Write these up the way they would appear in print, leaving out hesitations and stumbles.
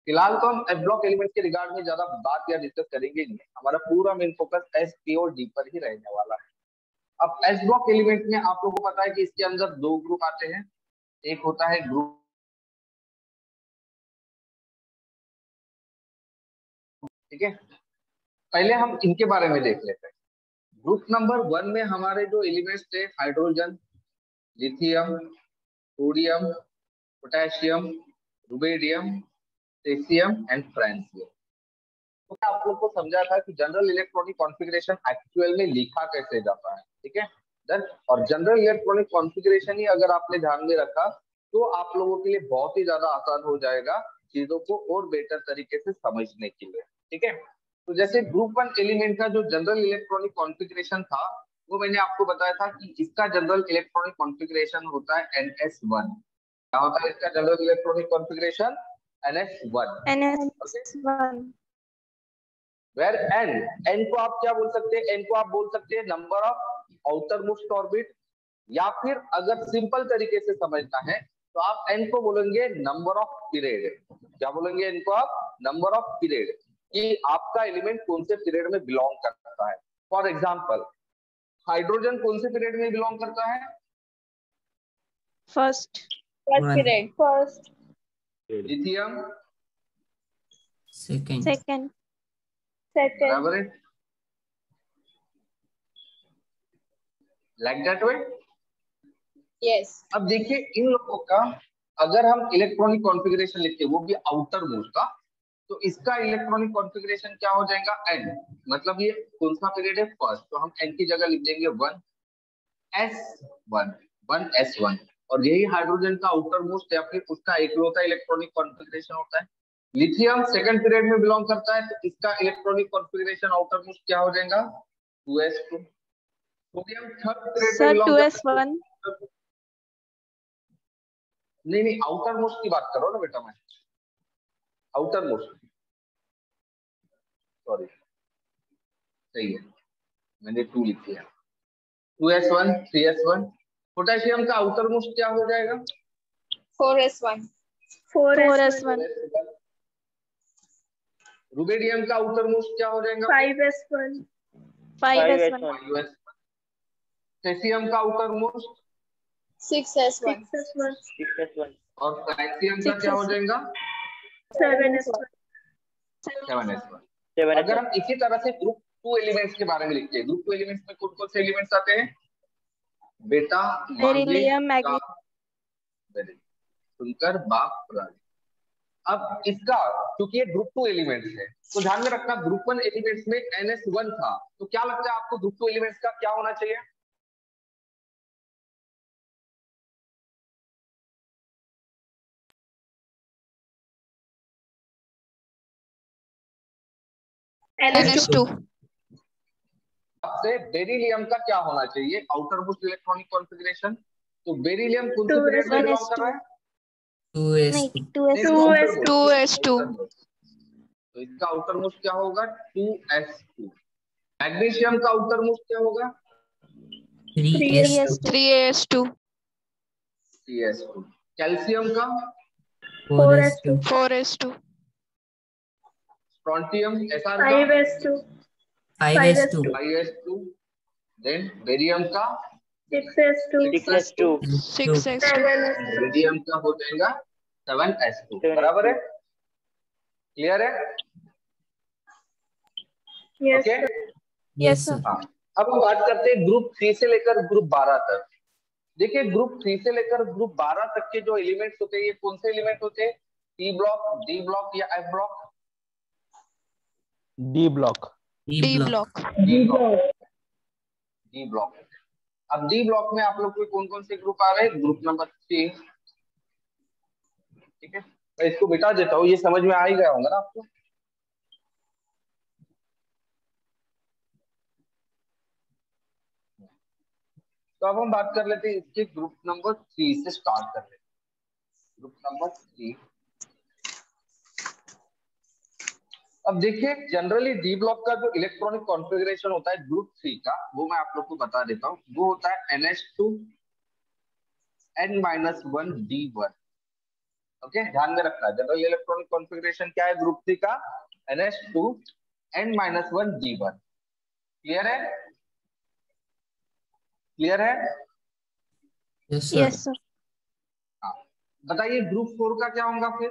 फिलहाल तो हम एस ब्लॉक एलिमेंट के रिगार्ड में ज्यादा बात या डिस्कस करेंगे नहीं, हमारा पूरा मेन फोकस एस पी और डी पर ही रहने वाला है। अब एस ब्लॉक एलिमेंट में आप लोगों को पता है कि इसके अंदर दो ग्रुप आते हैं, एक होता है ग्रुप, ठीक है। पहले हम इनके बारे में देख लेते हैं। ग्रुप नंबर 1 में हमारे जो एलिमेंट्स थे hydrogen, lithium, sodium, potassium, rubidium, caesium and francium. तो मैं आप लोग को समझा था कि जनरल इलेक्ट्रॉनिक कॉन्फ़िगरेशन एक्चुअल में लिखा कैसे जाता है, ठीक है। देन और जनरल इलेक्ट्रॉनिक कॉन्फ़िगरेशन ही अगर आपने ध्यान में रखा तो आप लोगों के लिए बहुत ही ज्यादा आसान हो जाएगा चीजों को और बेहतर तरीके से समझने के लिए, ठीक है। तो जैसे ग्रुप 1 एलिमेंट का जो जनरल इलेक्ट्रॉनिक कॉन्फ़िगरेशन था वो मैंने आपको बताया था कि इसका जनरल इलेक्ट्रॉनिक कॉन्फ़िगरेशन होता है NS1। क्या होता है इसका general electronic configuration? NS1। NS1। Where n को आप क्या बोल सकते हैं? n को आप बोल सकते हैं number of outer most orbit, या फिर अगर सिंपल तरीके से समझना है तो आप n को बोलेंगे नंबर ऑफ पीरियड। क्या बोलेंगे n को आप? नंबर ऑफ पीरियड, कि आपका एलिमेंट कौन से पीरियड में बिलोंग करता है। फॉर एग्जाम्पल हाइड्रोजन कौन से पीरियड में बिलोंग करता है? First period. First. Lithium second. बराबर है, लाइक दैट वे। यस। अब देखिए इन लोगों का अगर हम इलेक्ट्रॉनिक कॉन्फ़िगरेशन लिखते हैं वो भी आउटर मोस्ट का, तो इसका इलेक्ट्रॉनिक कॉन्फ़िगरेशन क्या हो जाएगा? n। मतलब ये कौन सा पीरियड है? फर्स्ट। तो हम n की जगह लिख देंगे 1s1, 1s1। और यही हाइड्रोजन का आउटर मोस्ट या फिर उसका इकलौता इलेक्ट्रॉनिक कॉन्फ़िगरेशन होता है। लिथियम सेकंड पीरियड में बिलोंग करता है, तो इसका इलेक्ट्रॉनिक कॉन्फ़िगरेशन आउटर मोस्ट क्या हो जाएगा? 2s2। सोडियम थर्ड पीरियड में बिलोंग करता है। 2s1। नहीं आउटर मोस्ट की बात करो ना बेटा, मैं आउटर मोस्ट, सॉरी सही है, मैंने 2 लिख दिया। 2s1, 3s1। पोटेशियम का आउटर मोस्ट क्या हो जाएगा? 4s1। 4s1। रुबेडियम का आउटर मोस्ट क्या हो जाएगा? 5s1। 5s1। सेसियम का आउटर मोस्ट 6s1। और फ्रांसियम का क्या हो जाएगा? 7s1। 7s1। अगर हम इसी तरह से ग्रुप 2 एलिमेंट्स के बारे में लिखते हैं, ग्रुप 2 एलिमेंट्स में कौन कौन से एलिमेंट्स आते हैं बेटा? बेरिलियम, सुनकर बाप रानी। अब इसका क्योंकि ये ग्रुप 2 एलिमेंट्स है तो ध्यान में रखना ग्रुप 1 एलिमेंट्स में NS1 था, तो क्या लगता है आपको ग्रुप 2 एलिमेंट्स का क्या होना चाहिए? NS2। आपसे बेरिलियम का क्या होना चाहिए आउटर मोस्ट इलेक्ट्रॉनिक कॉन्फ़िगरेशन? तो बेरिलियम कौन से पीरियड में बिलोंग कर रहा है? 2s2। तो इसका आउटर मोस्ट क्या होगा? 2s2। मैग्नीशियम का आउटर मोस्ट क्या होगा? 3s2। कैल्शियम का 4s2। स्ट्रोंटियम SR का 5s2। देन बेरियम का 6s2। रेडियम का हो जाएगा 7s2। बराबर है? क्लियर है? Okay yes sir. हाँ, अब हम बात करते हैं ग्रुप 3 से लेकर ग्रुप 12 तक। देखिए ग्रुप 3 से लेकर ग्रुप 12 तक के जो एलिमेंट्स होते हैं ये कौन से एलिमेंट होते हैं? टी ब्लॉक, डी ब्लॉक या F block? D block. D block. D block. अब डी ब्लॉक में आप लोग को कौन कौन से ग्रुप आ रहे हैं? ग्रुप नंबर 3, ठीक है। मैं इसको बिठा देता हूँ, ये समझ में आ ही गया होगा ना आपको। तो अब हम बात कर लेते हैं इसके ग्रुप नंबर 3 से स्टार्ट कर लेते हैं। Group number 3। अब देखिए जनरली डी ब्लॉक का जो इलेक्ट्रॉनिक कॉन्फ़िगरेशन होता है ग्रुप 3 का, वो मैं आप लोग को बता देता हूँ। वो होता है NH2 N-1 D1। ओके, ध्यान में रखना जनरल इलेक्ट्रॉनिक कॉन्फ़िगरेशन क्या है ग्रुप 3 का, NH2N-1D1। क्लियर है? क्लियर है? Yes sir. Yes, sir. हाँ, बताइए ग्रुप 4 का क्या होगा फिर?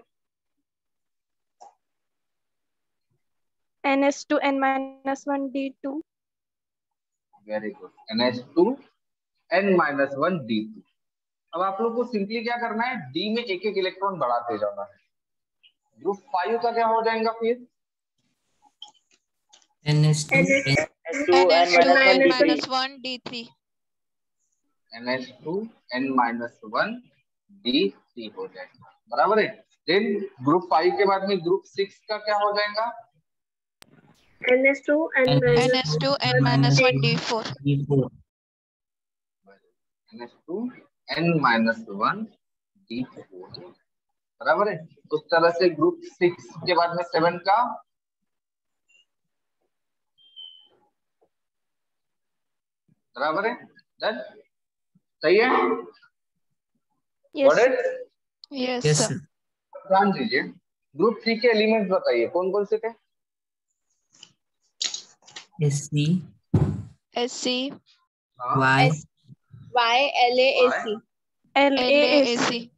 NH2N-1D2. Very good, NH2N-1D2। अब आप लोग को सिंपली क्या करना है, डी में एक एक इलेक्ट्रॉन बढ़ाते जाना है। ग्रुप 5 का क्या हो जाएगा फिर? NH2N-1D3. NH2N-1D3 हो जाएगा, बराबर है। देन ग्रुप 5 के बाद में ग्रुप 6 का क्या हो जाएगा? NH2N-1D4. NH2N-1D4, बराबर है। उस तरह से ग्रुप 6 के बाद में 7 का बराबर है। डन, सही है? Yes, Got sir. it? Yes, yes sir. Sir. ध्यान दीजिए, ग्रुप 3 के एलिमेंट्स बताइए कौन कौन से थे? SC SC, Y LAAC.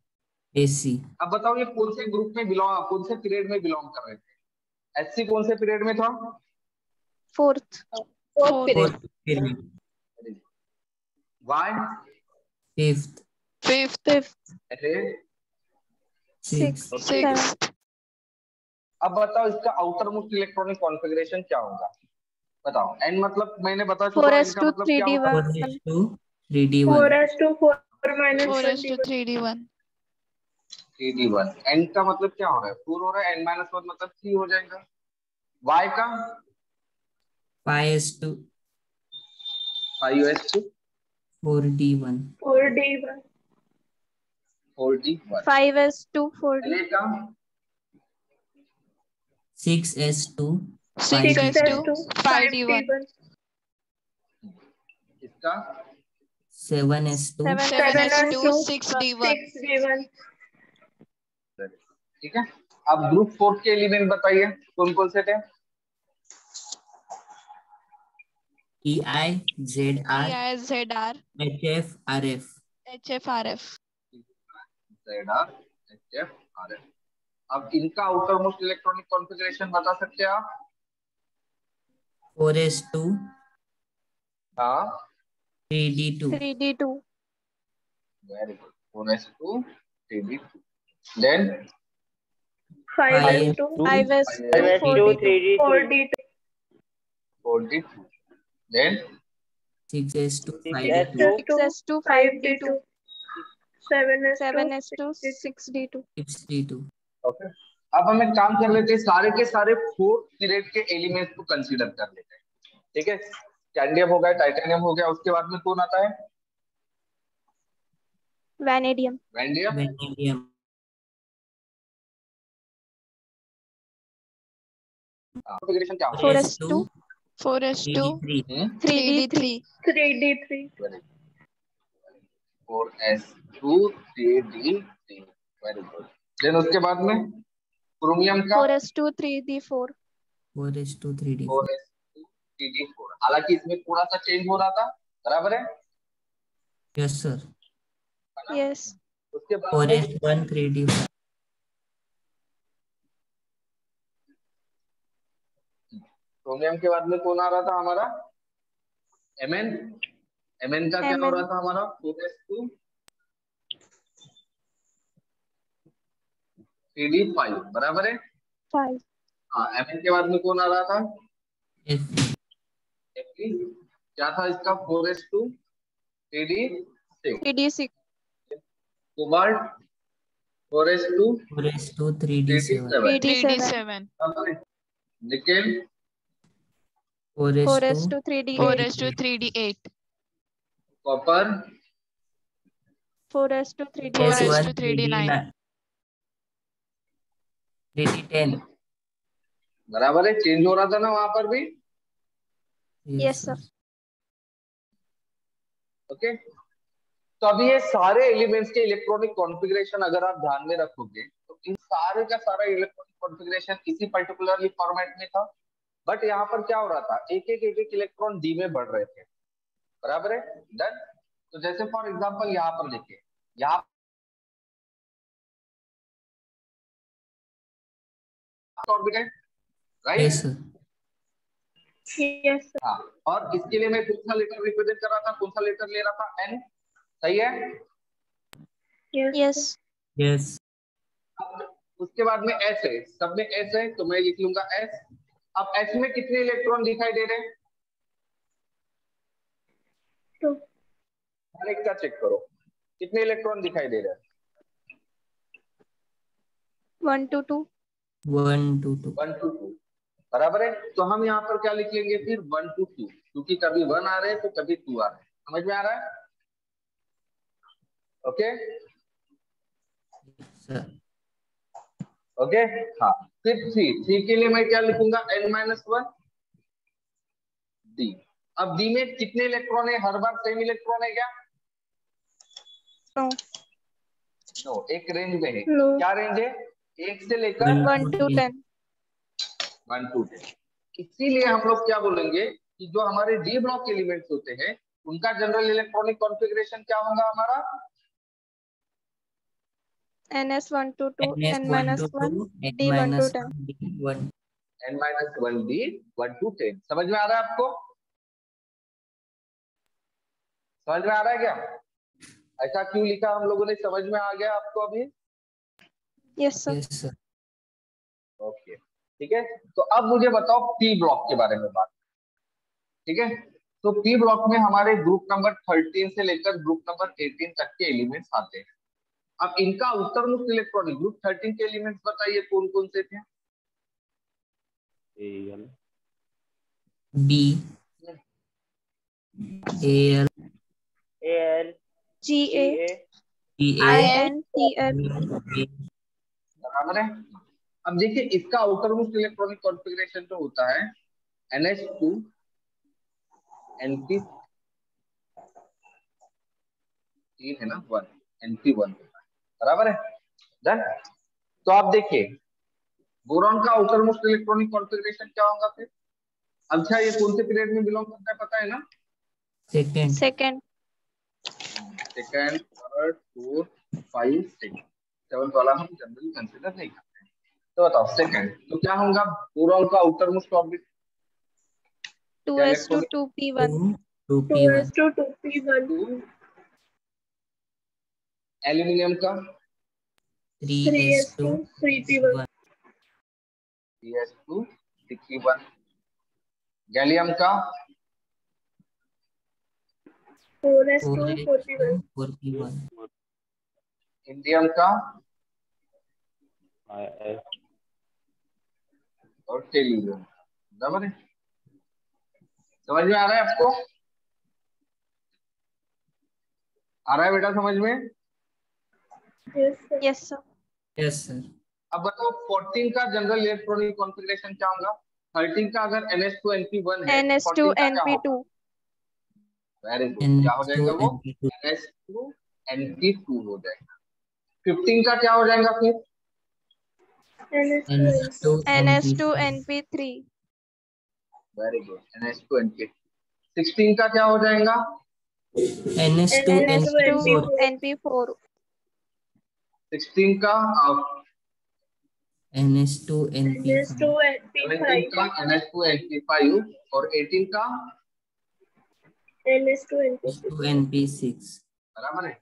AC अब बताओ ये कौन से ग्रुप में बिलोंग, कौन से पीरियड में बिलोंग कर रहे थे? एचसी कौन से पीरियड में था? Fourth period. Fourth period why? Fifth Fifth. Six Sixth. अब बताओ इसका आउटर मोस्ट इलेक्ट्रॉनिक कॉन्फ़िगरेशन क्या होगा? बताओ, एन मतलब मैंने बता चुका हूं, इनका मतलब क्या होगा? 4s2 4:3D1. 3D1। एन का मतलब क्या हो रहा है? 4 हो रहा है, n-1 मतलब 3 हो जाएगा। वाई का 5s2 5s2 4d1 4D1। 5s2 4D. LA का 6s2 6s2 5D1. इसका 7s2 7s2 6D1. ठीक है। अब ग्रुप 4 के एलिमेंट बताइए कौन कौन से थे? EI ZR EIZR. HF RF HFRF. ZR HF RF। अब इनका आउटर मोस्ट इलेक्ट्रॉनिक कॉन्फ़िगरेशन बता सकते हैं आप? 4s2 हाँ, 3d2 3D2. Very good, 4s2 3d2। Then 5s2 5s2 4D2. 4d2। Then 6s2 5d2 6s2 5D2. 7s2 6D2. 6d2 okay. अब हम एक काम कर लेते हैं, सारे के सारे 4th पीरियड के एलिमेंट्स को कंसीडर कर लेते हैं। ठीक है, कैडमियम हो गया, टाइटेनियम हो गया, उसके बाद में कौन आता है? Vanadium. vanadium कॉन्फ़िगरेशन क्या होगा? 4s2 3D3. 4s2 3d3, very good. Then उसके बाद में क्रोमियम का 4s2 3D4. 4s2 3d4 4s2 3d4। हालांकि इसमें थोड़ा सा चेंज हो रहा था, बराबर है? Yes sir. Yes. उसके बाद 4s1 3d5 क्रोमियम के बाद में कौन आ रहा था हमारा? Mn। Mn का क्या हो रहा था हमारा? 4s2 3d5, बराबर है? 5. हाँ, Mn के बाद में कौन आ रहा था? F Fe। क्या था इसका? 4s2 3d6। 3D6. Cobalt 4s2 4s2 3d7 3D7. Nickel 4s2 4s2 3D8. Copper 4s2 3D9. 4s1 3d10 बराबर है, चेंज हो रहा था ना वहां पर भी। Yes, sir. ओके, तो अभी ये सारे एलिमेंट्स के इलेक्ट्रॉनिक कॉन्फ़िगरेशन अगर आप ध्यान में रखोगे तो इन सारे का सारा इलेक्ट्रॉनिक कॉन्फ़िगरेशन इसी पर्टिकुलरली फॉर्मेट में था, बट यहाँ पर क्या हो रहा था, एक एक इलेक्ट्रॉन डी में बढ़ रहे थे, बराबर है, डन। तो जैसे फॉर एग्जांपल यहाँ पर देखिए, यहाँ orbital, right. Yes, sir. Yes, sir. हाँ, और इसके लिए मैं कौन सा लेटर रिप्रेजेंट कर रहा था, कौन सा लेटर ले रहा था, एन, सही है। Yes. Yes. अब उसके बाद में एस है, सब में एस है, तो मैं लिख लूंगा एस। अब एस में कितने इलेक्ट्रॉन दिखाई दे रहे हैं, Two. हर एक का चेक करो, कितने इलेक्ट्रॉन दिखाई दे रहे हैं, 1 to 2. 1 to 2. 1 to 2, बराबर है। तो हम यहाँ पर क्या लिख लेंगे फिर, 1 to 2, क्योंकि कभी 1 आ रहे हैं तो कभी 2 आ रहे हैं, समझ में आ रहा है, ओके Sir. ओके। हाँ, फिर 3 के लिए मैं क्या लिखूंगा, n-1 डी। अब डी में कितने इलेक्ट्रॉन है, हर बार सेम इलेक्ट्रॉन है क्या, No. नो, एक रेंज में है, No. क्या रेंज है, 1 से लेकर 1 to 10. 1 to 10। इसीलिए हम लोग क्या बोलेंगे कि जो हमारे डी ब्लॉक एलिमेंट्स होते हैं उनका जनरल इलेक्ट्रॉनिक कॉन्फ़िगरेशन क्या होगा हमारा, NS 1 to 2, NS N 1 minus to 1, 2, N D 1 to minus 10. 1, D 1. n-1 D 1 to 10, समझ में आ रहा है आपको, समझ में आ रहा है क्या, ऐसा क्यों लिखा हम लोगों ने, समझ में आ गया आपको अभी, Yes, sir. Yes, sir. Okay ठीक है। तो अब मुझे बताओ पी ब्लॉक के बारे में बात, ठीक है। तो पी ब्लॉक में हमारे ग्रुप नंबर 13 से लेकर ग्रुप नंबर 18 तक के एलिमेंट्स आते हैं। अब इनका उत्तरमुख इलेक्ट्रॉनिक ग्रुप 13 के एलिमेंट्स बताइए कौन कौन से थे, B, AL, GA, GA, INTL. बराबर है। अब देखिए इसका आउटरमोस्ट इलेक्ट्रॉनिक कॉन्फ़िगरेशन जो होता है NH2 NP, 3 है ना, 1 NP1, बराबर है, डन। तो आप देखिए बोरॉन का आउटरमोस्ट इलेक्ट्रॉनिक कॉन्फ़िगरेशन क्या होगा फिर, अच्छा ये कौन से पीरियड में बिलोंग करता है पता है ना, second, Second. Second, third, fourth, 5, 6, 7 वाला हम जनरली कंसीडर नहीं करते हैं। तो बताओ सेकंड, तो क्या होगा बोरॉन का outermost orbit, 2s to 2p1. 2 P1, to 2p1. Aluminium का 3s to 3p1. 3s2 3p1, gallium का 4s to 4s 4p1. to 4p1, indium का और टेल्यूरियम, बराबर है, समझ में आ रहा है आपको, आ रहा है बेटा समझ में, Yes, sir. yes, sir. अब बताओ 14 का जनरल इलेक्ट्रॉनिक कॉन्फ़िगरेशन क्या होगा, 13 का अगर NH2 NP1 है, NS2 14 का क्या होगा, NP2. वेरी गुड, क्या हो जाएगा वो, NP2, NH2 NP2 हो जाएगा। 15 का क्या हो जाएगा फिर, NS2 NS2 NP3, NP3. Very good, NH2 NP। 16 का क्या हो जाएगा, NS2 NS2 NP4, NP4. 16 का NS2 NP5, 17 का NH2 NP5 और 18 का NS2 NS2 NP6, बराबर है,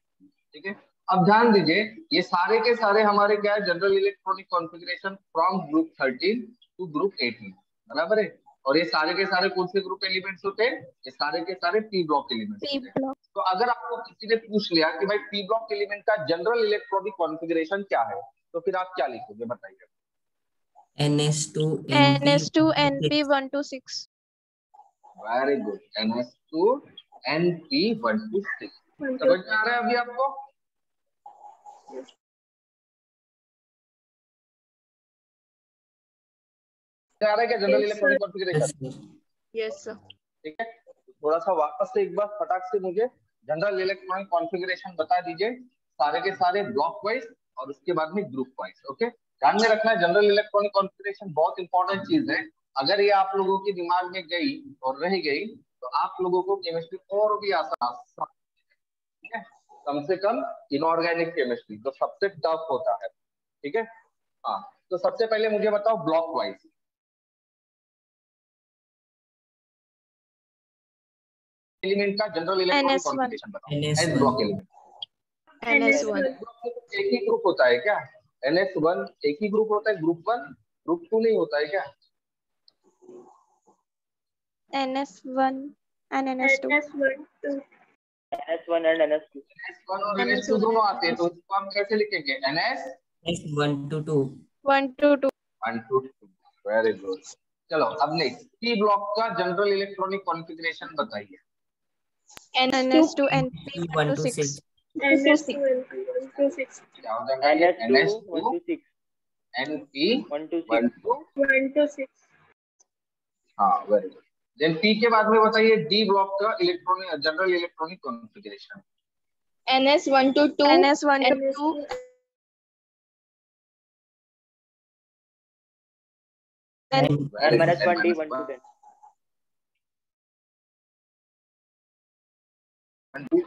ठीक है। अब ध्यान दीजिए ये सारे के सारे हमारे क्या है, general electronic configuration from group 13 to group 18, बराबर है। और ये सारे के सारे कौन से ग्रुप एलिमेंट्स होते हैं, ये सारे के सारे पी ब्लॉक एलिमेंट्स P होते हैं। block. तो अगर आपको किसी ने पूछ लिया कि भाई पी ब्लॉक एलिमेंट का जनरल इलेक्ट्रॉनिक कॉन्फ़िगरेशन क्या है, तो फिर आप क्या लिखोगे बताइए, NS2 NS2 NP6, NP1 to 6. Very good, NS2 NP1 to 6, समझ में आ रहा है अभी आपको, आ रहा है क्या general electronic configuration, yes, sir. Yes, sir. ठीक है। थोड़ा सा वापस से एक बार फटाक से मुझे जनरल इलेक्ट्रॉनिक कॉन्फ़िगरेशन बता दीजिए सारे के सारे ब्लॉक वाइज, और उसके बाद में ग्रुप वाइज। ओके, ध्यान में रखना, जनरल इलेक्ट्रॉनिक कॉन्फ़िगरेशन बहुत इंपॉर्टेंट चीज है। अगर ये आप लोगों के दिमाग में गई और रह गई तो आप लोगों को केमिस्ट्री और भी आसान, ठीक है, कम से कम इनऑर्गेनिक केमिस्ट्री जो सबसे टफ होता है, ठीक है। हाँ, तो सबसे पहले मुझे बताओ ब्लॉक वाइज एलिमेंट का जनरल इलेक्ट्रॉनिक NS1 कॉन्फ़िगरेशन बताओ। एस ब्लॉक एलिमेंट NS1 एक ही ग्रुप होता है क्या? NS1 एक ही ग्रुप होता है, ग्रुप 1 ग्रुप 2 नहीं होता है क्या? NS1 and NS2 NS1 and NS2 NS1 और NS2 दोनों आते हैं, तो इसको हम कैसे लिखेंगे? NS S1 to 2. 1 to 2 1 to 2। Very good. चलो अब नेक्स्ट, पी ब्लॉक का जनरल इलेक्ट्रॉनिक कॉन्फ़िगरेशन बताइए। NS2 NP 1 to 6 क्या हो जाएगा ये? NS2 1 to 6 NP 1 to 1 6 to 6। हाँ, वेरी गुड। देन पी के बाद में बताइए डी ब्लॉक का electronic general electronic configuration. NS1 to 2 NS1 to 2 and -1D 1 to 10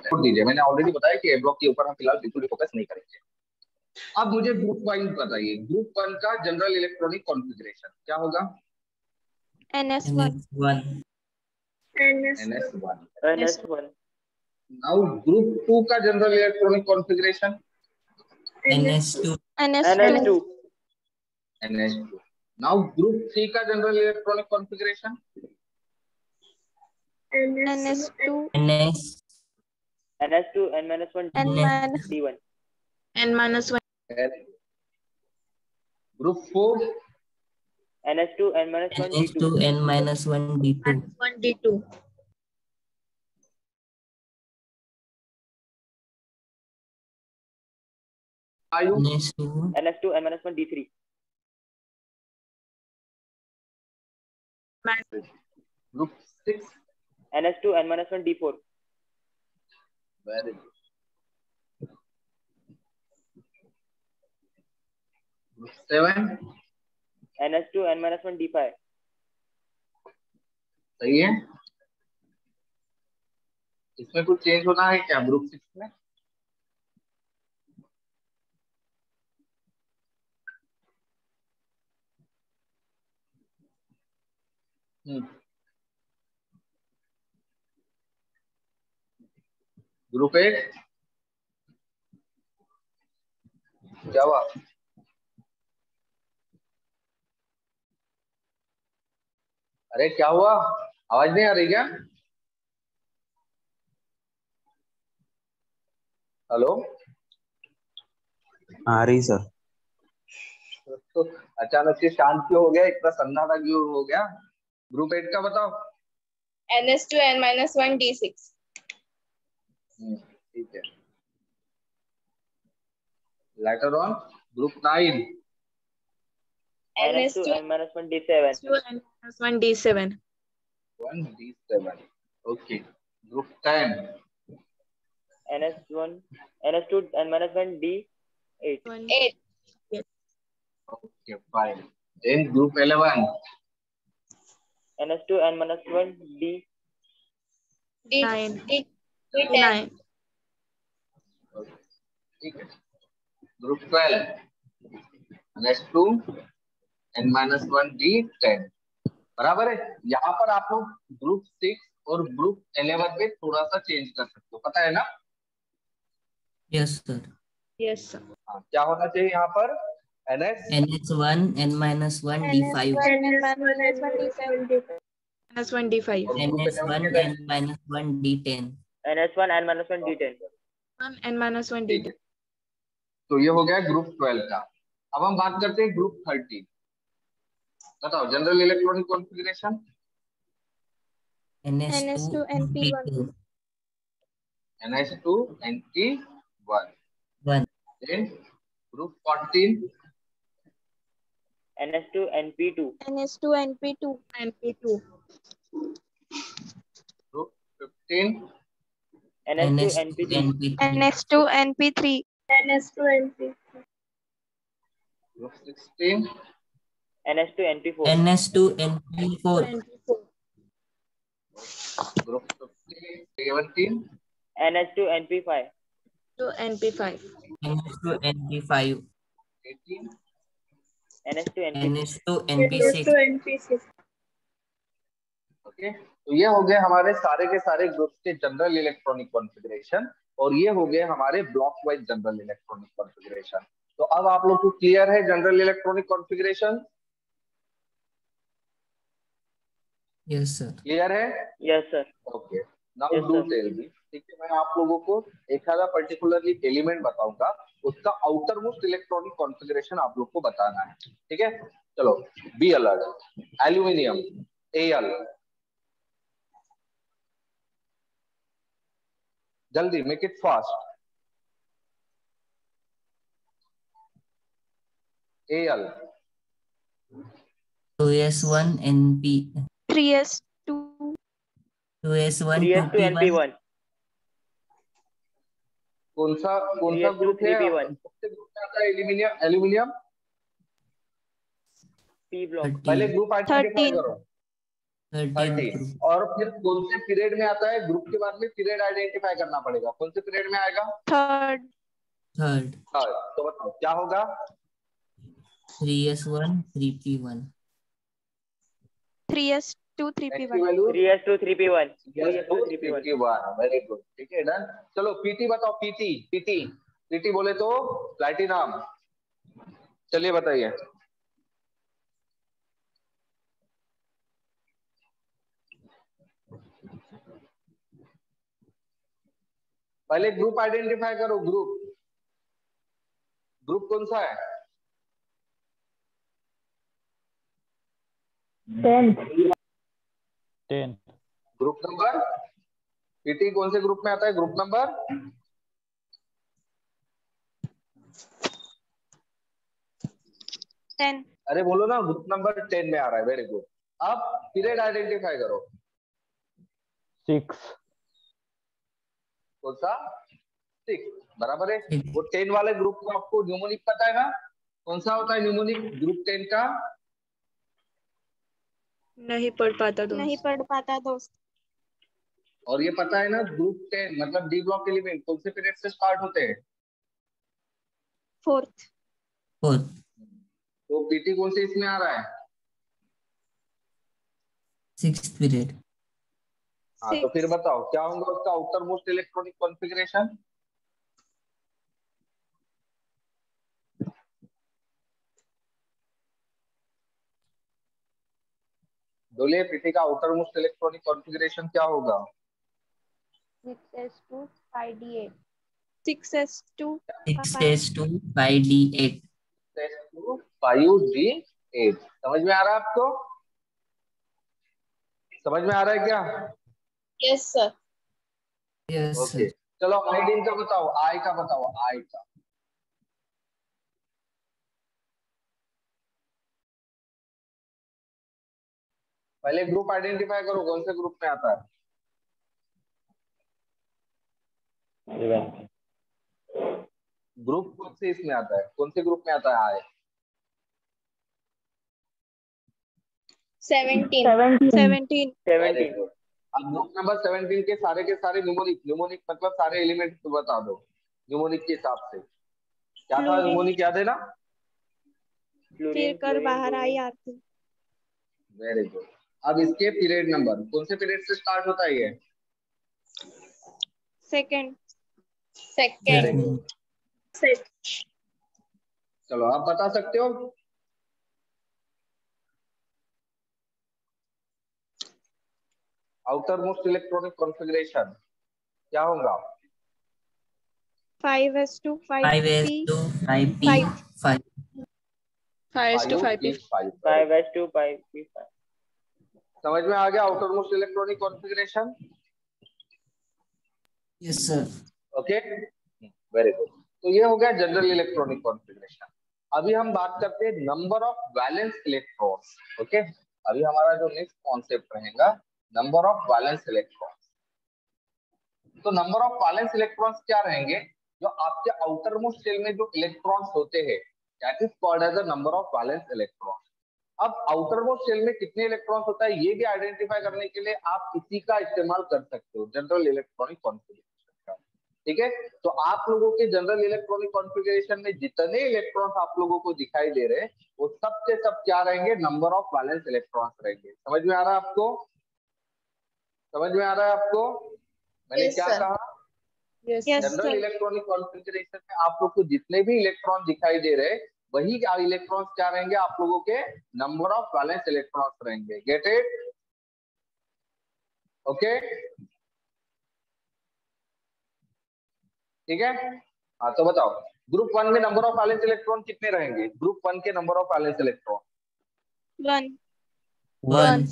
छोड़ दीजिए, मैंने ऑलरेडी बताया कि ए ब्लॉक के ऊपर हम फिलहाल बिल्कुल भी फोकस नहीं करेंगे। अब मुझे ग्रुप वाइज बताइए, ग्रुप 1 का जनरल इलेक्ट्रॉनिक कॉन्फ़िगरेशन क्या होगा? NS1 NS1 नाउ ग्रुप 2 का general electronic configuration NS2. NS2 NH2। Now group 3 का general electronic configuration NS2 NS. NS2 and -1 NS. D1 and -1 group 4 NS2 and -1 D2 NS2 and -1 D2. 1 D2 आयु NS2. NS2 and -1 D3 group 6 NS2 and -1 D4 very good. Group 7 NS2 and -1 D5 सही है। इसमें कुछ change होना है क्या group 6 में? Group 8 क्या हुआ? अरे क्या हुआ, आवाज नहीं आ रही क्या? हेलो, आ रही सर। तो अचानक से शांत क्यों हो गया, इतना सन्नाटा क्यों हो गया? ग्रुप 8 का बताओ। NS2 and -1 D6 ठीक है। Later on group 9 NS2 and -1 D7 and -1 D7 1 D7। Okay, group 10 NS2 and -1 D8 8 okay fine. Then group 11 NS2 and -1 D9 ठीक है। ग्रुप 12 NS2 and -1 D10 बराबर है। यहाँ पर आप लोग ग्रुप 6 और ग्रुप 11 में थोड़ा सा चेंज कर सकते हो, पता है ना? Yes, sir. yes sir हाँ, क्या होना चाहिए यहाँ पर? NS1 and -1 D5. NS1 D5 NS1 and -1 D10. NS1 and -1 D10 and -1 ठीक D2 है, तो ये हो गया ग्रुप 12 का। अब हम बात करते हैं ग्रुप 13। बताओ general electronic configuration. NS2 NP2. NH2 NP1। 1. Then group 14 NS2 NP2 NS2 NP2 NP2 group 15 NS2 NS2 NP3 NP3. NS2 NP3 NS2 NP Group 16. NH2NP4. NH2NP4. Group 15, 17. NH2NP5. To NP5. NH2NP5. 18. NH2NP6. NH2NP6. NP6. Okay, तो ये हो गए हमारे सारे के सारे groups के general electronic configuration, और ये हो गए हमारे block wise general electronic configuration. तो अब आप लोग को क्लियर है general electronic configuration? Yes sir. Clear है? Yes, sir. Okay, now Yes, do sir. Tell me. ठीक है, मैं आप लोगों को एक आधा पर्टिकुलरली एलिमेंट बताऊंगा, उसका आउटर मोस्ट इलेक्ट्रॉनिक कॉन्फ़िगरेशन आप लोग को बताना है। ठीक है, चलो बी अलर्ट। एल्यूमिनियम Al, जल्दी make it fast. Al 2s1NP 3s2. 2s1 2p1 3s2NP1. कौन सा ग्रुप है? 3s2 3p1. सबसे ग्रुप में आता है एल्यूमिनियम। Aluminium P block. पहले 13 ग्रुप आइडेंटिफाई 13. करो। 13 30। ग्रुप। और फिर कौन से पीरियड में आता है? ग्रुप के बाद में पीरियड आइडेंटिफाई करना पड़ेगा। कौन से पीरियड में आएगा? Third. थर्ड। तो बताओ क्या होगा? 3s1 3p1 3s2 x 3p1. की value 3s2 3p1. Yes 2 3s2 3p1. 3 very good. ठीक है, डन। चलो पीटी बताओ। पीटी पीटी पीटी बोले तो प्लैटिनम। चलिए बताइए। पहले ग्रुप आइडेंटिफाई करो। ग्रुप कौन सा है? 10. Group number. पीटी कौन से ग्रुप में आता है? Group number 10. अरे बोलो ना, ग्रुप नंबर 10 में आ रहा है। Very good. अब पीरियड आइडेंटिफाई करो। 6. कौन सा? 6 बराबर है। 6 वो 10 वाले ग्रुप को आपको न्यूमोनिक पता है ना? कौन सा होता है न्यूमोनिक ग्रुप 10 का? नहीं पढ़ पाता दोस्त। और ये पता है ना, ग्रुप 10 मतलब डी ब्लॉक एलिमेंट कौन से पीरियड से स्टार्ट होते हैं? 4th. 4th तो पीटी कौन से इसमें आ रहा है? 6th period. हाँ, तो फिर बताओ क्या होगा उसका आउटर मोस्ट इलेक्ट्रॉनिक कॉन्फ़िगरेशन? बोलिए, पीटी का आउटर मोस्ट इलेक्ट्रॉनिक कॉन्फ़िगरेशन क्या होगा? 6s2 5d8. 6s2 6s2 5d8 5d8। समझ में आ रहा है आपको? समझ में आ रहा है क्या? Yes sir. Yes okay, sir. चलो आयोडीन का बताओ। आई का बताओ। आई का पहले ग्रुप आइडेंटिफाई करो। कौन से ग्रुप में आता है? 11. ग्रुप कौन से इसमें आता है? कौन से ग्रुप में आता है आई? 17. वेरी 17. गुड। अब ग्रुप नंबर 17 के सारे न्यूमोनिक मतलब सारे एलिमेंट बता दो न्यूमोनिक के हिसाब से। क्या था न्यूमोनिक? याद है ना? फिर Fluorine, कर chlorine, बाहर आई bromine. आती. Very good. अब इसके पीरियड नंबर कौन से पीरियड से स्टार्ट होता है ये? Second. Very good. चलो आप बता सकते हो? आउटर मोस्ट इलेक्ट्रॉनिक कॉन्फ़िगरेशन क्या होगा? 5s2 5s2 5p 5 5s2 5p 5। 5s2 5p5. समझ में आ गया outer most electronic configuration? Yes sir. Okay, very good. तो ये हो गया जनरल इलेक्ट्रॉनिक कॉन्फ़िगरेशन। अभी हम बात करते हैं number of valence electrons. Okay, अभी हमारा जो नेक्स्ट कॉन्सेप्ट रहेगा नंबर ऑफ वैलेंस इलेक्ट्रॉन्स। तो नंबर ऑफ वैलेंस इलेक्ट्रॉन्स क्या रहेंगे? जो आपके आउटर मोस्ट शेल में जो इलेक्ट्रॉन्स होते हैं that is called as the number of valence electron. अब आउटर मोस्ट शेल में कितने इलेक्ट्रॉन्स होता है ये भी आइडेंटिफाई करने के लिए आप इसी का इस्तेमाल कर सकते हो, जनरल इलेक्ट्रॉनिक कॉन्फ़िगरेशन का। ठीक है, तो आप लोगों के जनरल इलेक्ट्रॉनिक कॉन्फ़िगरेशन में जितने इलेक्ट्रॉन्स आप लोगों को दिखाई दे रहे हैं वो सब के सब क्या रहेंगे, नंबर ऑफ वैलेंस इलेक्ट्रॉन्स रहेंगे। समझ में आ रहा है आपको? समझ में आ रहा है आपको मैंने Yes, क्या sir. कहा? Yes, general sir. Electronic configuration में आप लोग को जितने भी इलेक्ट्रॉन दिखाई दे रहे वही इलेक्ट्रॉन्स क्या रहेंगे, आप लोगों के नंबर ऑफ वैलेंस इलेक्ट्रॉन्स रहेंगे। Get it? ओके, ठीक है। हाँ तो बताओ, ग्रुप 1 में नंबर ऑफ वैलेंस इलेक्ट्रॉन कितने रहेंगे? ग्रुप 1 के number of valence electron 1. 1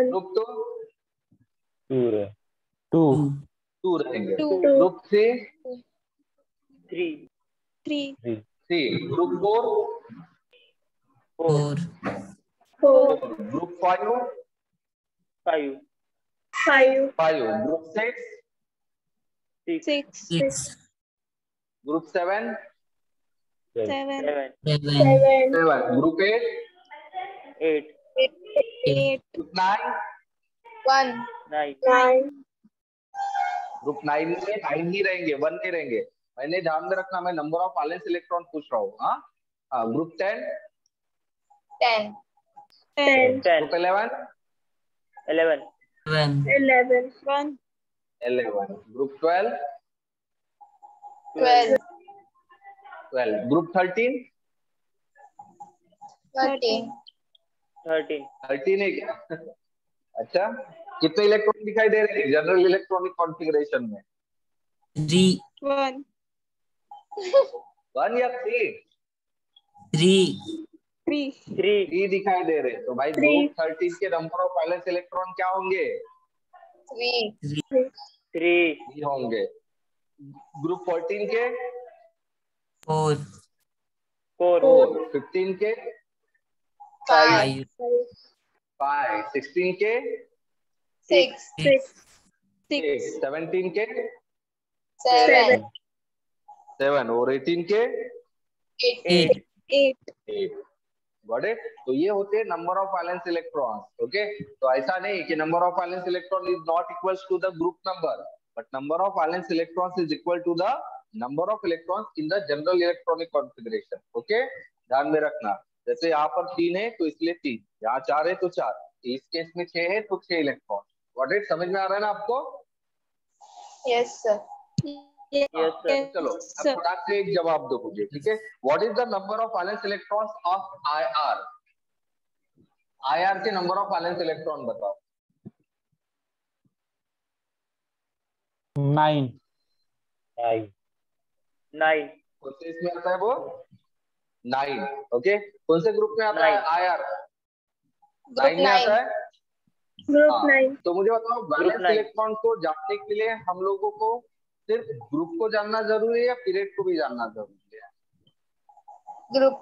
group 2 2 2 रहेंगे। 2. Group 3 3 3. 3। Group 4 4 4। Group 5 5 5। Group 6 6. 6 group 7 7. 7 7। Group 8 8 8. Group 9 1. 9 group 9 में 9 ही रहेंगे, 1 नहीं रहेंगे। मैंने ध्यान में रखना, मैं नंबर ऑफ वैलेंस इलेक्ट्रॉन पूछ रहा हूँ। हाँ, ग्रुप 10 10. ग्रुप 11 11 1. 11। ग्रुप 12 12. 12। ग्रुप 13 13. 13 है क्या? अच्छा, कितने इलेक्ट्रॉन दिखाई दे रहे हैं जनरल इलेक्ट्रॉनिक कॉन्फ़िगरेशन में? 3 1. 1 या 3? 3 3 दिखाई दे रहे हैं। तो भाई ग्रुप 13 के नंबर ऑफ वैलेंस इलेक्ट्रॉन क्या होंगे? 3. 3 होंगे। ग्रुप 14 के 4 4। 15 के 5. 5। 16 के 6. 6 6। 17 के 7. 7 और 18 के 8. 8। Got it? तो ये होते हैं number of valence electrons. Okay, तो ऐसा नहीं कि number of valence electron is not equals to the group number, but number of valence electrons is equal to the number of electrons in the general electronic configuration. Okay, ध्यान में रखना। जैसे यहाँ पर 3 है तो इसलिए 3, यहाँ 4 है तो 4, इस केस में 6 है तो 6 इलेक्ट्रॉन। Got it? समझ में आ रहा है ना आपको? Yes, sir. Yes, sir. चलो अब फटाक से एक जवाब दो मुझे, ठीक है? What is the number of valence electrons of IR? IR के नंबर ऑफ वैलेंस इलेक्ट्रॉन बताओ। 9 कौन से इसमें आता है वो? 9। ओके, कौन से ग्रुप में आता है IR? 9 में आता है। ग्रुप 9। तो मुझे बताओ, वैलेंस 9 इलेक्ट्रॉन को जानने के लिए हम लोगों को सिर्फ ग्रुप को जानना जरूरी है या पीरियड को भी जानना जरूरी है? Group.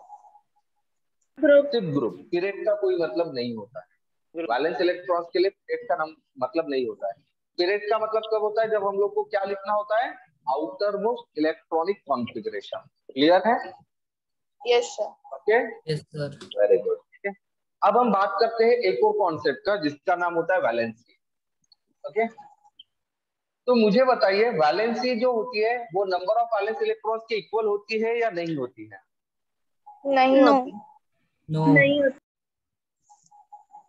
सिर्फ ग्रुप, पीरियड का कोई मतलब नहीं होता है। वैलेंस इलेक्ट्रॉन्स के लिए पीरियड का मतलब नहीं होता है। पीरियड का मतलब कब होता है? जब हम लोग को क्या लिखना होता है? Outer most electronic configuration. Clear है? Yes, sir. Okay, Yes, sir. Very good. ठीक है, अब हम बात करते हैं एक और कॉन्सेप्ट का जिसका नाम होता है वैलेंसी। ओके, तो मुझे बताइए, वैलेंसी जो होती है वो नंबर ऑफ वैलेंस इलेक्ट्रॉन्स के इक्वल होती है या नहीं होती है? नहीं होती। No.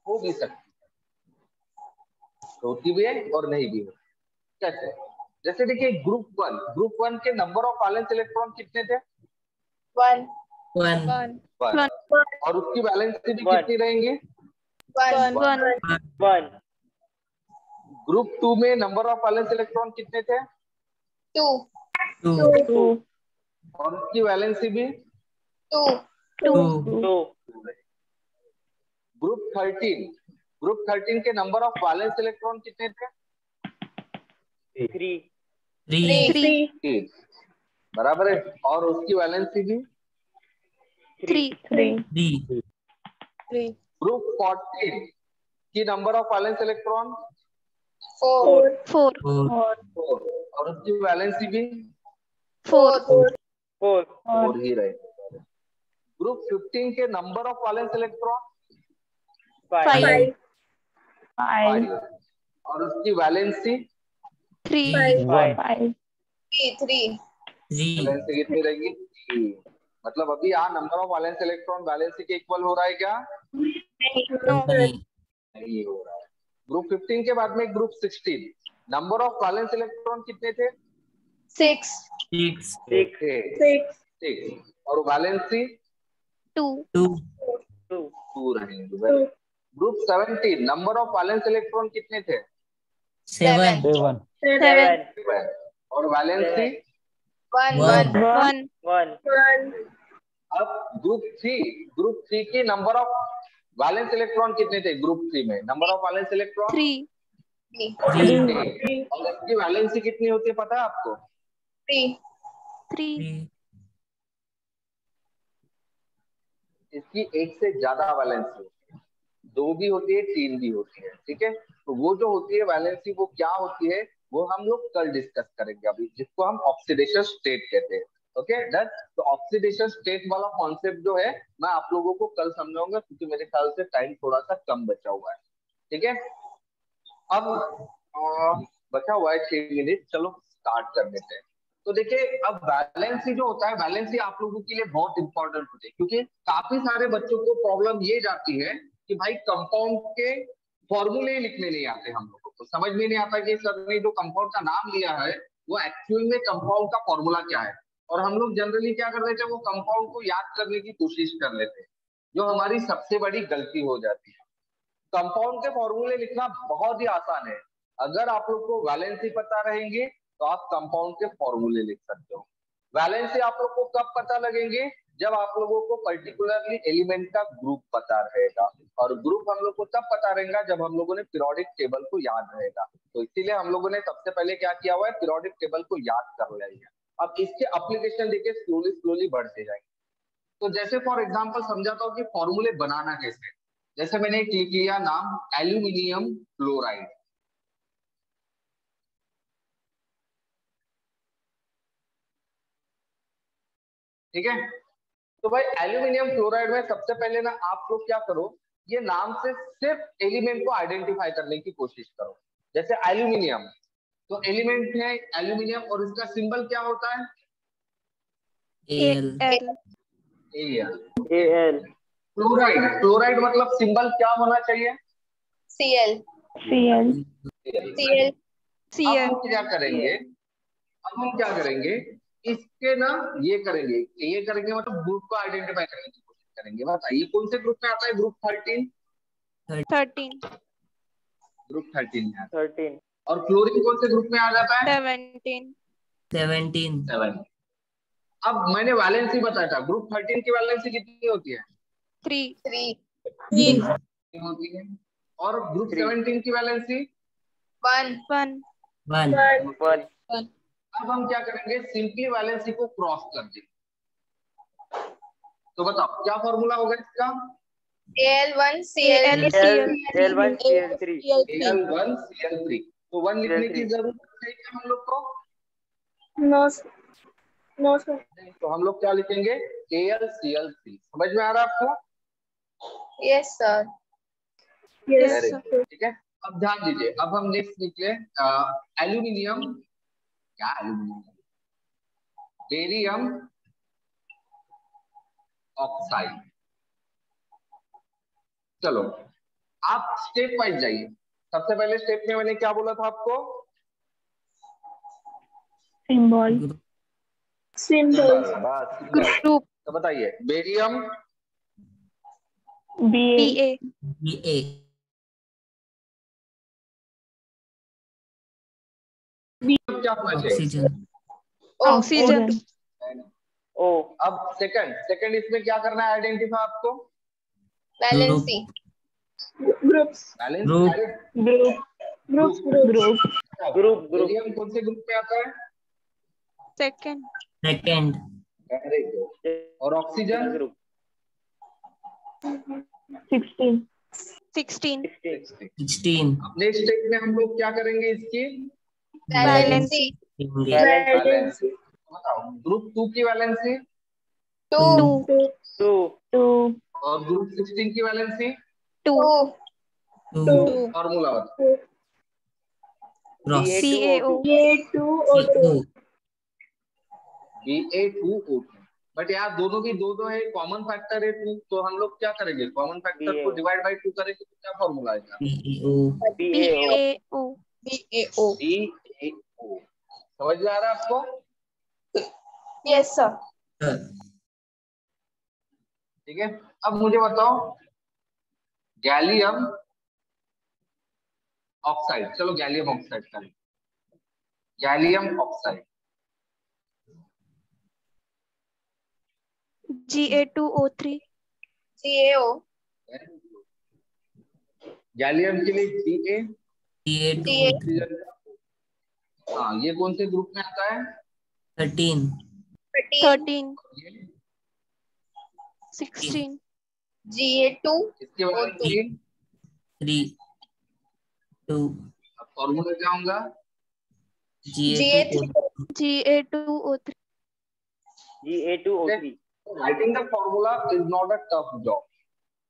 हो भी सकती है, होती भी है और नहीं भी होती। कैसे? जैसे देखिए, ग्रुप 1 के नंबर ऑफ वैलेंस इलेक्ट्रॉन कितने थे? 1. 1 1। और उसकी वैलेंसी भी कितनी रहेंगी? 1. ग्रुप 2 में नंबर ऑफ वैलेंस इलेक्ट्रॉन कितने थे? 2. 2 और उसकी वैलेंसी भी 2. 2 ग्रुप 13 के नंबर ऑफ वैलेंस इलेक्ट्रॉन कितने थे? 3 3। बराबर है। और उसकी वैलेंसी भी 3 ग्रुप 14 की नंबर ऑफ वैलेंस इलेक्ट्रॉन 4. 4 और उसकी वैलेंसी भी 4. 4 ही रहेगी। ग्रुप 15 के नंबर ऑफ वैलेंस इलेक्ट्रॉन 5 5 और उसकी वैलेंसी 3 1 3 वैलेंसी कितनी रहेगी 3। मतलब अभी यहाँ number of valence electron valency के इक्वल हो रहा है क्या? नहीं। नहीं हो रहा है। ग्रुप 15 के बाद में group 16 number of valence electron कितने थे? 6 6 और वैलेंसी 2 2 रहेंगे। Group 17 number of valence electron कितने थे? 7 7 और वैलेंसी 1 अब ग्रुप 3 की नंबर ऑफ वैलेंस इलेक्ट्रॉन कितने थे? ग्रुप 3 में नंबर ऑफ वैलेंस इलेक्ट्रॉन 3 और इसकी वैलेंसी कितनी होती है पता है आपको? 3 इसकी एक से ज्यादा वैलेंसी होती है, 2 भी होती है 3 भी होती है। ठीक है, तो वो जो होती है वैलेंसी वो क्या होती है वो हम लोग कल डिस्कस करेंगे अभी, जिसको हम ऑक्सीडेशन स्टेट कहते हैं। Okay done. तो ऑक्सीडेशन स्टेट वाला कॉन्सेप्ट जो है मैं आप लोगों को कल समझाऊंगा, क्योंकि मेरे ख्याल से टाइम थोड़ा सा कम बचा हुआ है। ठीक है, अब बचा हुआ है 6 मिनट, चलो स्टार्ट कर देते हैं। तो देखिए अब वैलेंसी जो होता है, वैलेंसी आप लोगों के लिए बहुत इंपॉर्टेंट होती है, क्योंकि काफी सारे बच्चों को प्रॉब्लम ये जाती है कि भाई कंपाउंड के फॉर्मूले लिखने नहीं आते, हम लोगों को समझ में नहीं आता कि सर ने जो कंपाउंड का नाम लिया है वो एक्चुअल में कंपाउंड का फॉर्मूला क्या है। और हम लोग जनरली क्या कर लेते हैं, वो कंपाउंड को याद करने की कोशिश कर लेते हैं, जो हमारी सबसे बड़ी गलती हो जाती है। कंपाउंड के फॉर्मूले लिखना बहुत ही आसान है। अगर आप लोग को वैलेंसी पता रहेंगे तो आप कंपाउंड के फॉर्मूले लिख सकते हो। वैलेंसी आप लोग को कब पता लगेंगे, जब आप लोगों को पर्टिकुलरली एलिमेंट का ग्रुप पता रहेगा, और ग्रुप हम लोग को तब पता रहेगा जब हम लोगों ने पीरियोडिक टेबल को याद रहेगा। तो इसीलिए हम लोगों ने सबसे पहले क्या किया हुआ है, पीरियोडिक टेबल को याद कर लिया है। अब इसके एप्लीकेशन देखिए स्लोली बढ़ते जाएंगे। तो जैसे फॉर एग्जांपल समझाता हूँ कि फॉर्मूले बनाना कैसे। जैसे मैंने एक लिख लिया नाम एल्यूमिनियम क्लोराइड, ठीक है। तो भाई एल्यूमिनियम क्लोराइड में सबसे पहले ना आप लोग क्या करो, ये नाम से सिर्फ एलिमेंट को आइडेंटिफाई करने की कोशिश करो। जैसे एल्यूमिनियम, तो एलिमेंट है एल्यूमिनियम और इसका सिंबल क्या होता है? Al. Al। क्लोराइड मतलब सिंबल क्या होना चाहिए? Cl अब हम क्या करेंगे, इसके ना ये करेंगे मतलब ग्रुप को आइडेंटिफाई करने की कोशिश करेंगे। बताइए कौन से ग्रुप में आता है? ग्रुप 13 ग्रुप 13 में आता है। और क्लोरीन कौन से ग्रुप में आ जाता है? 17 अब मैंने वैलेंसी बताया था, ग्रुप 13 की वैलेंसी कितनी होती है? 3 होती है। और ग्रुप 17 की वैलेंसी 1 अब हम क्या करेंगे, सिंपली वैलेंसी को क्रॉस कर देंगे। तो बताओ क्या फॉर्मूला होगा इसका? Al1 Cl3 तो 1 लिखने की जरूरत है क्या हम लोग को? No sir. तो हम लोग क्या लिखेंगे? AlCl3। समझ में आ रहा है आपको? Yes sir. ठीक है, अब ध्यान दीजिए, अब हम नेक्स्ट निकले एल्यूमिनियम, क्या एल्यूमिनियम, बेरियम ऑक्साइड। चलो आप स्टेप वाइज जाइए। सबसे पहले स्टेप में मैंने क्या बोला था आपको? Symbol group. तो बताइए बेरियम Ba क्या होना चाहिए? Oxygen O. अब सेकंड इसमें क्या करना है आइडेंटिफाई आपको? वैलेंसी ग्रुप बेरियम कौन से ग्रुप में आता है? सेकंड और ऑक्सीजन ग्रुप 16 अपने स्टेप में हम लोग क्या करेंगे इसकी? वैलेंसी बताओ ग्रुप 2 की वैलेंसी 2 2 और ग्रुप 16 की वैलेंसी 2 फॉर्मूला बताओ। Cross CaO CO Ba2O2। But यार दोनों की दो दो है, कॉमन फैक्टर है 2, तो हम लोग क्या करेंगे, कॉमन फैक्टर को डिवाइड बाय 2 करेंगे तो क्या फॉर्मूला आएगा? PAO BAO BaO। समझ में आ रहा है आपको? yes sir ठीक है, अब मुझे बताओ गैलियम ऑक्साइड। चलो गैलियम ऑक्साइड करें। Gallium oxide Ga2O3 CaO gallium के लिए Ga, Da2O3 हाँ ये कौन से ग्रुप में आता है? 13 13 16 Ga2 इसके वैलेंसी 3 2 फॉर्मूला क्या होगा? Ga2O3 Ga2O3 writing the formula is not a tough job.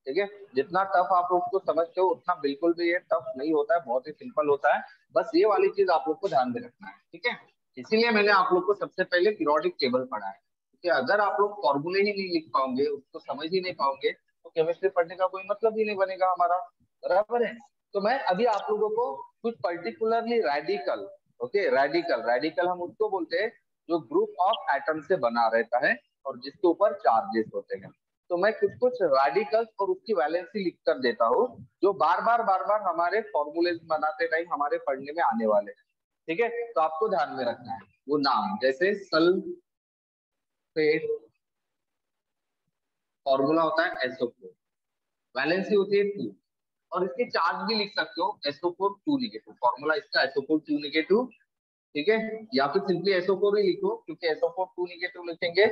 ठीक है, जितना टफ आप लोग को समझते हो उतना बिल्कुल भी ये टफ नहीं होता है, बहुत ही सिंपल होता है। बस ये वाली चीज आप लोग को ध्यान में रखना है। ठीक है, इसीलिए मैंने आप लोग को सबसे पहले पीरियोडिक टेबल पढ़ा है, क्योंकि अगर आप लोग फॉर्मूले ही नहीं लिख पाओगे, उसको समझ ही नहीं पाओगे, तो केमिस्ट्री पढ़ने का कोई मतलब ही नहीं बनेगा हमारा। बराबर है? तो मैं अभी आप लोगों को कुछ पर्टिकुलरली रेडिकल, ओके रेडिकल हम उसको बोलते हैं जो ग्रुप ऑफ एटम से बना रहता है और जिसके ऊपर चार्जेस होते हैं। तो मैं कुछ कुछ रेडिकल्स और उसकी वैलेंसी लिख कर देता हूँ, जो बार बार हमारे फॉर्मूले बनाते टाइम हमारे पढ़ने में आने वाले हैं। ठीक है, तो आपको ध्यान में रखना है वो नाम, जैसे सल्फेट फॉर्मूला होता है SO4, वैलेंसी होती है 2, और इसके चार्ज भी लिख सकते हो SO4 2 नेगेटिव, फॉर्मूला इसका SO4 2 नेगेटिव। ठीक है, या फिर सिंपली SO4 ही लिखो, क्योंकि SO4 2 नेगेटिव लिखेंगे